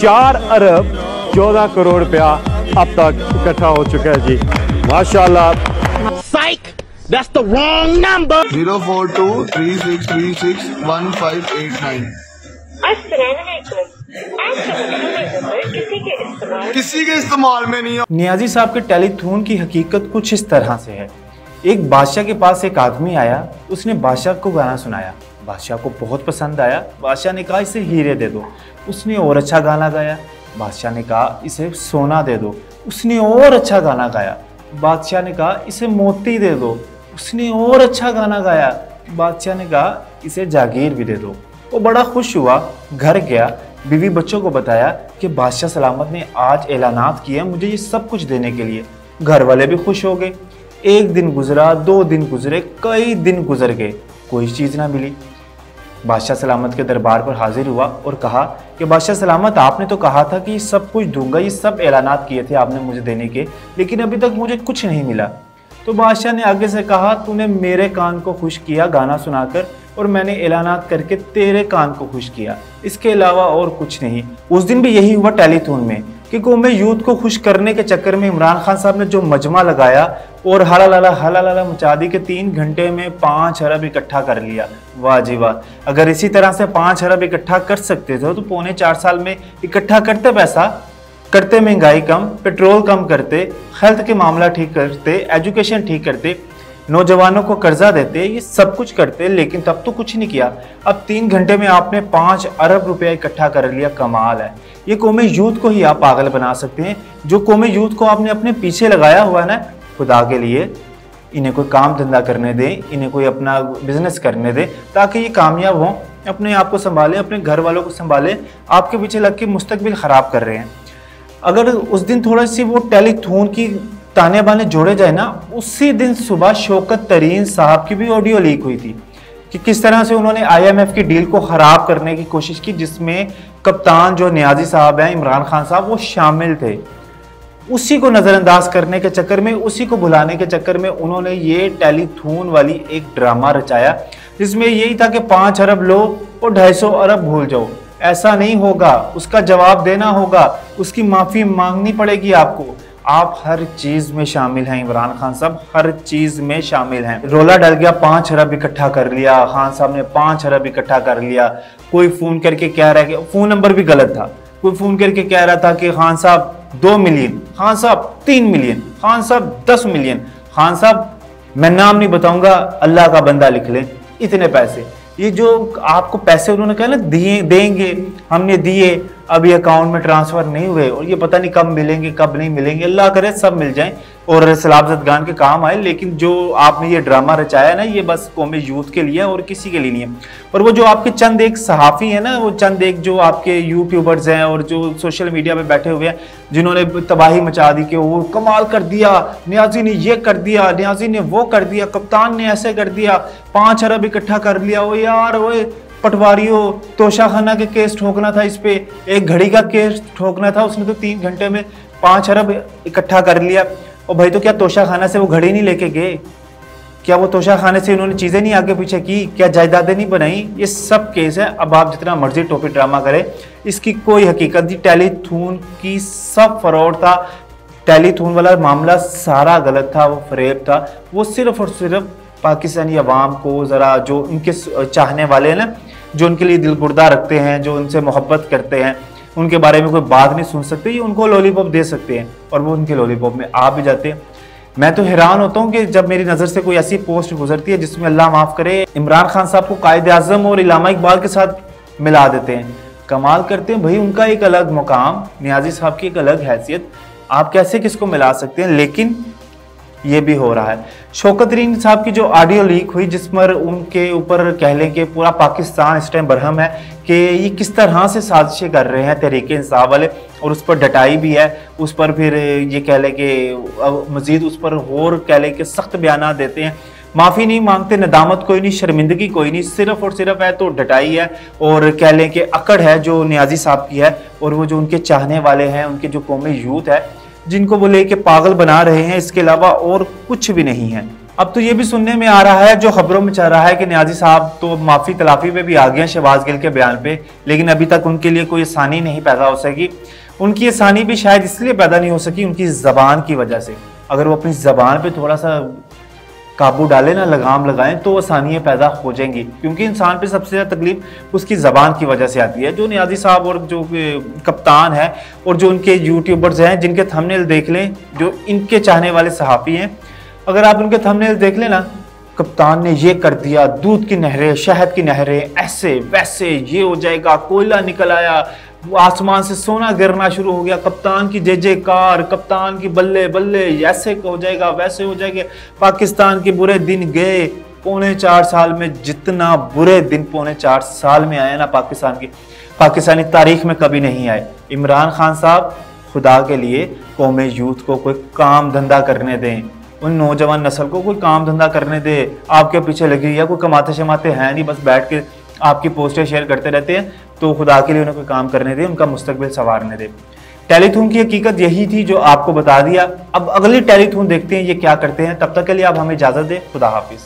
4 अरब 14 करोड़ रुपया अब तक इकट्ठा हो चुका है जी, माशाल्लाह। That's the wrong number. 04236361589। किसी के इस्तेमाल में नहीं है। नियाजी साहब के टेलीथून की हकीकत कुछ इस तरह से है। एक बादशाह के पास एक आदमी आया, उसने बादशाह को गाना सुनाया, बादशाह को बहुत पसंद आया। बादशाह ने कहा इसे हीरे दे दो, उसने और अच्छा गाना गाया। बादशाह ने कहा इसे सोना दे दो, उसने और अच्छा गाना गाया। बादशाह ने कहा इसे मोती दे दो, उसने और अच्छा गाना गाया। बादशाह ने कहा इसे जागीर भी दे दो। वो बड़ा खुश हुआ, घर गया, बीवी बच्चों को बताया कि बादशाह सलामत ने आज ऐलानात किया मुझे ये सब कुछ देने के लिए। घर वाले भी खुश हो गए। एक दिन गुजरा, 2 दिन गुजरे, कई दिन गुजर गए, कोई चीज़ ना मिली। बादशाह सलामत के दरबार पर हाजिर हुआ और कहा कि बादशाह सलामत, आपने तो कहा था कि सब कुछ दूंगा, ये सब ऐलानात किए थे आपने मुझे देने के, लेकिन अभी तक मुझे कुछ नहीं मिला। तो बादशाह ने आगे से कहा तूने मेरे कान को खुश किया गाना सुनाकर, और मैंने ऐलानात करके तेरे कान को खुश किया, इसके अलावा और कुछ नहीं। उस दिन भी यही हुआ टेलीथून में कि कौम यूथ को खुश करने के चक्कर में इमरान खान साहब ने जो मजमा लगाया और हला मचा दी कि 3 घंटे में 5 अरब इकट्ठा कर लिया। वाह जी वाह, अगर इसी तरह से 5 अरब इकट्ठा कर सकते थे तो पौने 4 साल में इकट्ठा करते, पैसा करते, महंगाई कम, पेट्रोल कम करते, हेल्थ के मामला ठीक करते, एजुकेशन ठीक करते, नौजवानों को कर्जा देते, ये सब कुछ करते, लेकिन तब तो कुछ नहीं किया। अब 3 घंटे में आपने 5 अरब रुपया इकट्ठा कर लिया, कमाल है। ये कौमे यूथ को ही आप पागल बना सकते हैं। जो कौमे यूथ को आपने अपने पीछे लगाया हुआ है ना, खुदा के लिए इन्हें कोई काम धंधा करने दें, इन्हें कोई अपना बिजनेस करने दें ताकि ये कामयाब हों, अपने आप को संभालें, अपने घर वालों को संभालें। आपके पीछे लग के मुस्तकबिल ख़राब कर रहे हैं। अगर उस दिन थोड़ा सी वो टेलीथून की ताने बाने जोड़े जाए ना, उसी दिन सुबह शौकत तरीन साहब की भी ऑडियो लीक हुई थी कि किस तरह से उन्होंने IMF की डील को ख़राब करने की कोशिश की, जिसमें कप्तान जो नियाजी साहब हैं, इमरान खान साहब, वो शामिल थे। उसी को नज़रअंदाज करने के चक्कर में, उसी को भुलाने के चक्कर में उन्होंने ये टेलीथून वाली एक ड्रामा रचाया जिसमें यही था कि 5 अरब लो और 250 अरब भूल जाओ। ऐसा नहीं होगा, उसका जवाब देना होगा, उसकी माफ़ी मांगनी पड़ेगी आपको। आप हर चीज़ में शामिल हैं इमरान खान साहब, हर चीज़ में शामिल हैं। रोला डल गया, 5 अरब इकट्ठा कर लिया, खान साहब ने 5 अरब इकट्ठा कर लिया। कोई फ़ोन करके कह रहा है कि फ़ोन नंबर भी गलत था, कोई फ़ोन करके कह रहा था कि खान साहब 2 मिलियन, खान साहब 3 मिलियन, खान साहब 10 मिलियन, खान साहब मैं नाम नहीं बताऊंगा, अल्लाह का बंदा लिख लें, इतने पैसे। ये जो आपको पैसे उन्होंने कहा ना दिए, देंगे, हमने दिए, अभी अकाउंट में ट्रांसफर नहीं हुए और ये पता नहीं कब मिलेंगे कब नहीं मिलेंगे, अल्लाह करे सब मिल जाएं और सलाबतगान के काम आए। लेकिन जो आपने ये ड्रामा रचाया ना, ये बस कौमी यूथ के लिए और किसी के लिए नहीं है। और वो जो आपके चंद एक सहाफ़ी हैं ना, वो चंद एक जो आपके यूट्यूबर्स हैं और जो सोशल मीडिया पे बैठे हुए हैं, जिन्होंने तबाही मचा दी कि वो कमाल कर दिया, नियाजी ने ये कर दिया, नियाजी ने वो कर दिया, कप्तान ने ऐसे कर दिया, 5 अरब इकट्ठा कर लिया। वो यार वो पटवारियों, तोशाखाना के केस ठोकना था, इस पे एक घड़ी का केस ठोकना था, उसने तो 3 घंटे में 5 अरब इकट्ठा कर लिया। और भाई तो क्या तोशाखाना से वो घड़ी नहीं लेके गए? क्या वो तोशाखाने से उन्होंने चीज़ें नहीं आगे पीछे की? क्या जायदादें नहीं बनाई? ये सब केस है। अब आप जितना मर्जी टोपी ड्रामा करें, इसकी कोई हकीकत नहीं। टेलीथून की सब फ्रॉड था, टेलीथून वाला मामला सारा गलत था, वो फरेब था। वो सिर्फ और सिर्फ पाकिस्तानी अवाम को ज़रा, जो उनके चाहने वाले हैं ना, जो उनके लिए दिल गुर्दा रखते हैं, जो उनसे मोहब्बत करते हैं, उनके बारे में कोई बात नहीं सुन सकते, ये उनको लॉलीपॉप दे सकते हैं और वो उनके लॉलीपॉप में आ भी जाते हैं। मैं तो हैरान होता हूँ कि जब मेरी नज़र से कोई ऐसी पोस्ट गुजरती है जिसमें अल्लाह माफ़ करे इमरान खान साहब को कायद आज़म और इलामा इकबाल के साथ मिला देते हैं। कमाल करते हैं भाई, उनका एक अलग मुकाम, नियाजी साहब की एक अलग हैसियत, आप कैसे किसको मिला सकते हैं? लेकिन ये भी हो रहा है। शौकत तरीन साहब की जो ऑडियो लीक हुई, जिस पर उनके ऊपर कह लें कि पूरा पाकिस्तान इस टाइम बरहम है कि ये किस तरह से साजिशें कर रहे हैं तहरीक इंसाफ वाले, और उस पर डटाई भी है, उस पर फिर ये कह लें कि मज़ीद उस पर और कह लें कि सख्त बयान देते हैं, माफ़ी नहीं मांगते, नदामत कोई नहीं, शर्मिंदगी कोई नहीं, सिर्फ और सिर्फ है तो डटाई है और कह लें कि अकड़ है जो नियाजी साहब की है, और वो जो उनके चाहने वाले हैं, उनके जो कौमी यूथ है जिनको वो लेके पागल बना रहे हैं, इसके अलावा और कुछ भी नहीं है। अब तो ये भी सुनने में आ रहा है, जो खबरों में चल रहा है कि नियाजी साहब तो माफी तलाफी पे भी आ गए हैं शहबाज गिल के बयान पे, लेकिन अभी तक उनके लिए कोई आसानी नहीं पैदा हो सकी। उनकी आसानी भी शायद इसलिए पैदा नहीं हो सकी उनकी जबान की वजह से। अगर वो अपनी जबान पे थोड़ा सा काबू डालें ना, लगाम लगाएं, तो आसानियाँ पैदा हो जाएंगी, क्योंकि इंसान पे सबसे ज़्यादा तकलीफ उसकी ज़बान की वजह से आती है। जो नियाजी साहब और जो कप्तान है और जो उनके यूट्यूबर्स हैं जिनके थंबनेल देख लें, जो इनके चाहने वाले सहाफ़ी हैं, अगर आप उनके थंबनेल देख लें ना, कप्तान ने ये कर दिया, दूध की नहरें, शहद की नहरें, ऐसे वैसे, ये हो जाएगा, कोयला निकल आया, आसमान से सोना गिरना शुरू हो गया, कप्तान की जय जयकार, कप्तान की बल्ले बल्ले, ऐसे हो जाएगा वैसे हो जाएगा, पाकिस्तान के बुरे दिन गए। पौने 4 साल में जितना बुरे दिन पौने 4 साल में आए ना पाकिस्तान की, पाकिस्तानी तारीख में कभी नहीं आए। इमरान खान साहब, खुदा के लिए कौमे यूथ को कोई काम धंधा करने दें, उन नौजवान नस्ल को कोई काम धंधा करने दे। आपके पीछे लगी हुई है, कोई कमाते शमाते हैं नहीं, बस बैठ के आपकी पोस्टें शेयर करते रहते हैं। तो खुदा के लिए उन्हें कोई काम करने दे, उनका मुस्तकबिल संवारने दे। टेलीथून की हकीकत यही थी जो आपको बता दिया। अब अगली टेलीथून देखते हैं ये क्या करते हैं। तब तक के लिए आप हमें इजाजत दें। खुदा हाफिज।